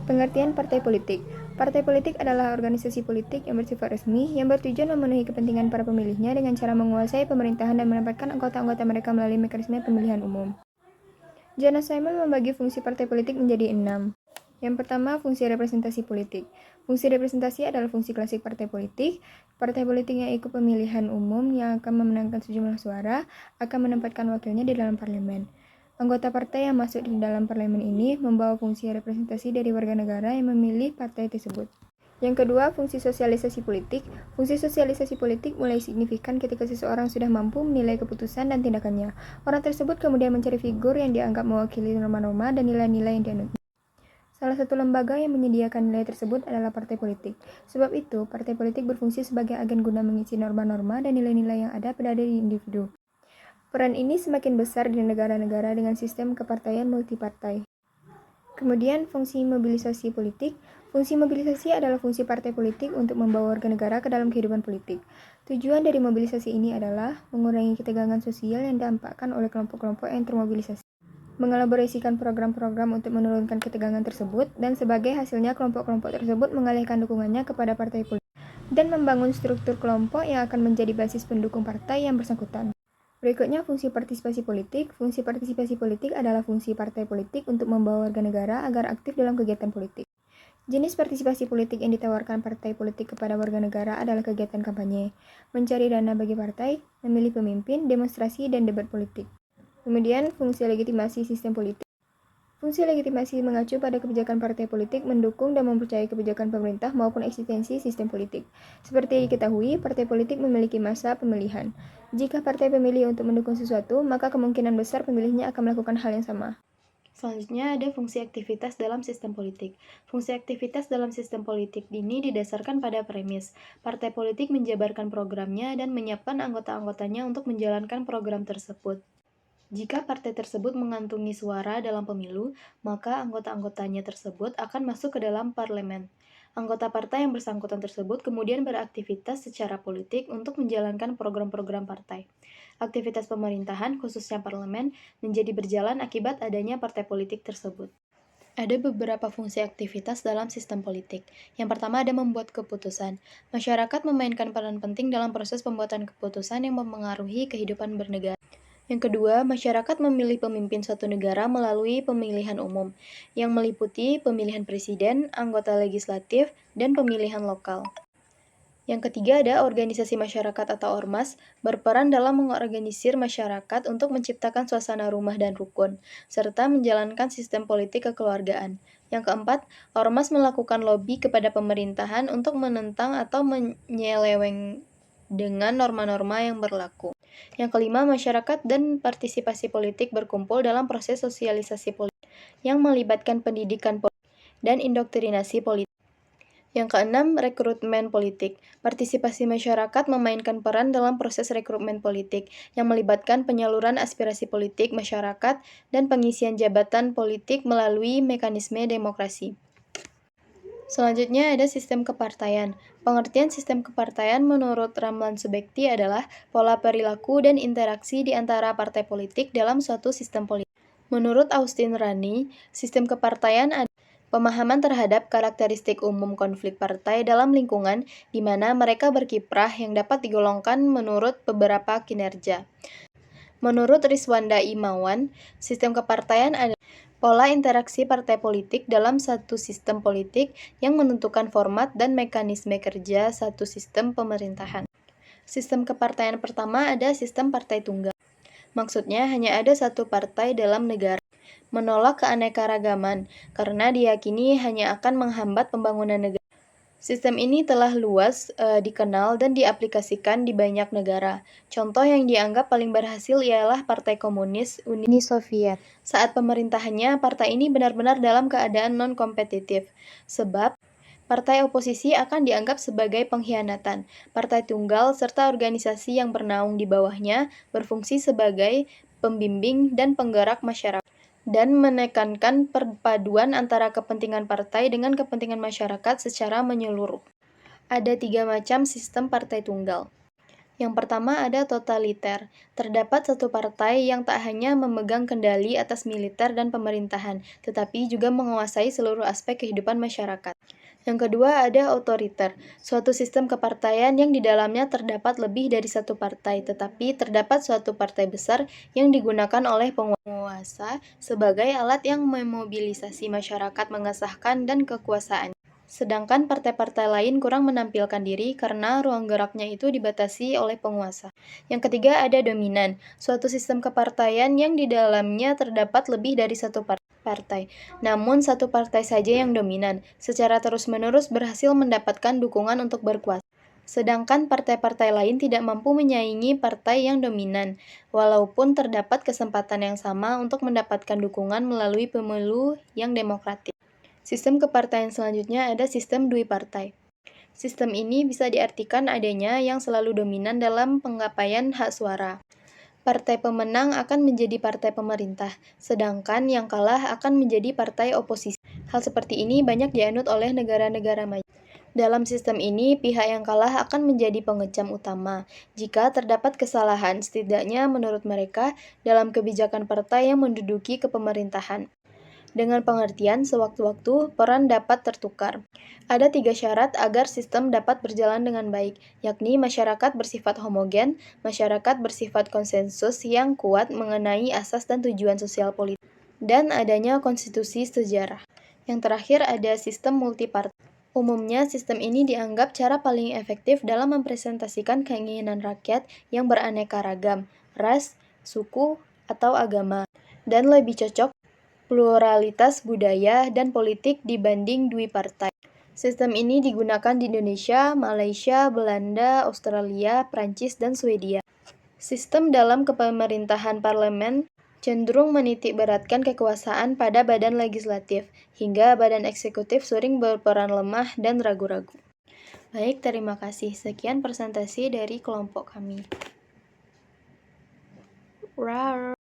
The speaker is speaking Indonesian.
Pengertian partai politik. Partai politik adalah organisasi politik yang bersifat resmi yang bertujuan memenuhi kepentingan para pemilihnya dengan cara menguasai pemerintahan dan menempatkan anggota-anggota mereka melalui mekanisme pemilihan umum. Jonas Simon membagi fungsi partai politik menjadi 6. Yang pertama, fungsi representasi politik. Fungsi representasi adalah fungsi klasik partai politik. Partai politik yang ikut pemilihan umum yang akan memenangkan sejumlah suara akan menempatkan wakilnya di dalam parlemen. Anggota partai yang masuk di dalam parlemen ini membawa fungsi representasi dari warga negara yang memilih partai tersebut. Yang kedua, fungsi sosialisasi politik. Fungsi sosialisasi politik mulai signifikan ketika seseorang sudah mampu menilai keputusan dan tindakannya. Orang tersebut kemudian mencari figur yang dianggap mewakili norma-norma dan nilai-nilai yang dianut. Salah satu lembaga yang menyediakan nilai tersebut adalah partai politik. Sebab itu, partai politik berfungsi sebagai agen guna mengisi norma-norma dan nilai-nilai yang ada pada diri individu. Peran ini semakin besar di negara-negara dengan sistem kepartaian multipartai. Kemudian, fungsi mobilisasi politik. Fungsi mobilisasi adalah fungsi partai politik untuk membawa warga negara ke dalam kehidupan politik. Tujuan dari mobilisasi ini adalah mengurangi ketegangan sosial yang didampakkan oleh kelompok-kelompok yang termobilisasi, mengelaborasikan program-program untuk menurunkan ketegangan tersebut, dan sebagai hasilnya kelompok-kelompok tersebut mengalihkan dukungannya kepada partai politik, dan membangun struktur kelompok yang akan menjadi basis pendukung partai yang bersangkutan. Berikutnya, fungsi partisipasi politik. Fungsi partisipasi politik adalah fungsi partai politik untuk membawa warga negara agar aktif dalam kegiatan politik. Jenis partisipasi politik yang ditawarkan partai politik kepada warga negara adalah kegiatan kampanye, mencari dana bagi partai, memilih pemimpin, demonstrasi, dan debat politik. Kemudian, fungsi legitimasi sistem politik. Fungsi legitimasi mengacu pada kebijakan partai politik mendukung dan mempercayai kebijakan pemerintah maupun eksistensi sistem politik. Seperti diketahui, partai politik memiliki masa pemilihan. Jika partai pemilih untuk mendukung sesuatu, maka kemungkinan besar pemilihnya akan melakukan hal yang sama. Selanjutnya ada fungsi aktivitas dalam sistem politik. Fungsi aktivitas dalam sistem politik ini didasarkan pada premis. Partai politik menjabarkan programnya dan menyiapkan anggota-anggotanya untuk menjalankan program tersebut. Jika partai tersebut mengantongi suara dalam pemilu, maka anggota-anggotanya tersebut akan masuk ke dalam parlemen. Anggota partai yang bersangkutan tersebut kemudian beraktivitas secara politik untuk menjalankan program-program partai. Aktivitas pemerintahan, khususnya parlemen, menjadi berjalan akibat adanya partai politik tersebut. Ada beberapa fungsi aktivitas dalam sistem politik. Yang pertama ada membuat keputusan. Masyarakat memainkan peran penting dalam proses pembuatan keputusan yang mempengaruhi kehidupan bernegara. Yang kedua, masyarakat memilih pemimpin suatu negara melalui pemilihan umum, yang meliputi pemilihan presiden, anggota legislatif, dan pemilihan lokal. Yang ketiga ada organisasi masyarakat atau ormas, berperan dalam mengorganisir masyarakat untuk menciptakan suasana rumah dan rukun, serta menjalankan sistem politik kekeluargaan. Yang keempat, ormas melakukan lobi kepada pemerintahan untuk menentang atau menyeleweng dengan norma-norma yang berlaku. Yang kelima, masyarakat dan partisipasi politik berkumpul dalam proses sosialisasi politik yang melibatkan pendidikan politik dan indoktrinasi politik. Yang keenam, rekrutmen politik. Partisipasi masyarakat memainkan peran dalam proses rekrutmen politik yang melibatkan penyaluran aspirasi politik masyarakat dan pengisian jabatan politik melalui mekanisme demokrasi. Selanjutnya ada sistem kepartaian. Pengertian sistem kepartaian menurut Ramlan Subekti adalah pola perilaku dan interaksi di antara partai politik dalam suatu sistem politik. Menurut Austin Rani, sistem kepartaian adalah pemahaman terhadap karakteristik umum konflik partai dalam lingkungan di mana mereka berkiprah yang dapat digolongkan menurut beberapa kinerja. Menurut Rizwanda Imawan, sistem kepartaian adalah pola interaksi partai politik dalam satu sistem politik yang menentukan format dan mekanisme kerja satu sistem pemerintahan. Sistem kepartaian pertama ada sistem partai tunggal. Maksudnya hanya ada satu partai dalam negara. Menolak keanekaragaman karena diyakini hanya akan menghambat pembangunan negara. Sistem ini telah luas dikenal dan diaplikasikan di banyak negara. Contoh yang dianggap paling berhasil ialah Partai Komunis Uni Soviet. Saat pemerintahannya, partai ini benar-benar dalam keadaan non-kompetitif, sebab partai oposisi akan dianggap sebagai pengkhianatan. Partai tunggal serta organisasi yang bernaung di bawahnya berfungsi sebagai pembimbing dan penggerak masyarakat, dan menekankan perpaduan antara kepentingan partai dengan kepentingan masyarakat secara menyeluruh. Ada 3 macam sistem partai tunggal. Yang pertama ada totaliter. Terdapat satu partai yang tak hanya memegang kendali atas militer dan pemerintahan, tetapi juga menguasai seluruh aspek kehidupan masyarakat. Yang kedua ada otoriter, suatu sistem kepartaian yang di dalamnya terdapat lebih dari satu partai, tetapi terdapat suatu partai besar yang digunakan oleh penguasa sebagai alat yang memobilisasi masyarakat mengesahkan dan kekuasaan. Sedangkan partai-partai lain kurang menampilkan diri karena ruang geraknya itu dibatasi oleh penguasa. Yang ketiga ada dominan, suatu sistem kepartaian yang di dalamnya terdapat lebih dari satu partai. Namun satu partai saja yang dominan, secara terus-menerus berhasil mendapatkan dukungan untuk berkuasa. Sedangkan partai-partai lain tidak mampu menyaingi partai yang dominan, walaupun terdapat kesempatan yang sama untuk mendapatkan dukungan melalui pemilu yang demokratis. Sistem kepartaian selanjutnya ada sistem duipartai. Sistem ini bisa diartikan adanya yang selalu dominan dalam penggapaian hak suara. Partai pemenang akan menjadi partai pemerintah, sedangkan yang kalah akan menjadi partai oposisi. Hal seperti ini banyak dianut oleh negara-negara maju. Dalam sistem ini, pihak yang kalah akan menjadi pengecam utama. Jika terdapat kesalahan, setidaknya menurut mereka, dalam kebijakan partai yang menduduki kepemerintahan. Dengan pengertian, sewaktu-waktu peran dapat tertukar. Ada 3 syarat agar sistem dapat berjalan dengan baik, yakni masyarakat bersifat homogen, masyarakat bersifat konsensus yang kuat mengenai asas dan tujuan sosial politik, dan adanya konstitusi sejarah. Yang terakhir ada sistem multipartai. Umumnya, sistem ini dianggap cara paling efektif dalam mempresentasikan keinginan rakyat yang beraneka ragam, ras, suku, atau agama, dan lebih cocok pluralitas budaya dan politik dibanding duipartai. Sistem ini digunakan di Indonesia, Malaysia, Belanda, Australia, Prancis, dan Swedia. Sistem dalam kepemerintahan parlemen cenderung menitik beratkan kekuasaan pada badan legislatif, hingga badan eksekutif sering berperan lemah dan ragu-ragu. Baik, terima kasih. Sekian presentasi dari kelompok kami.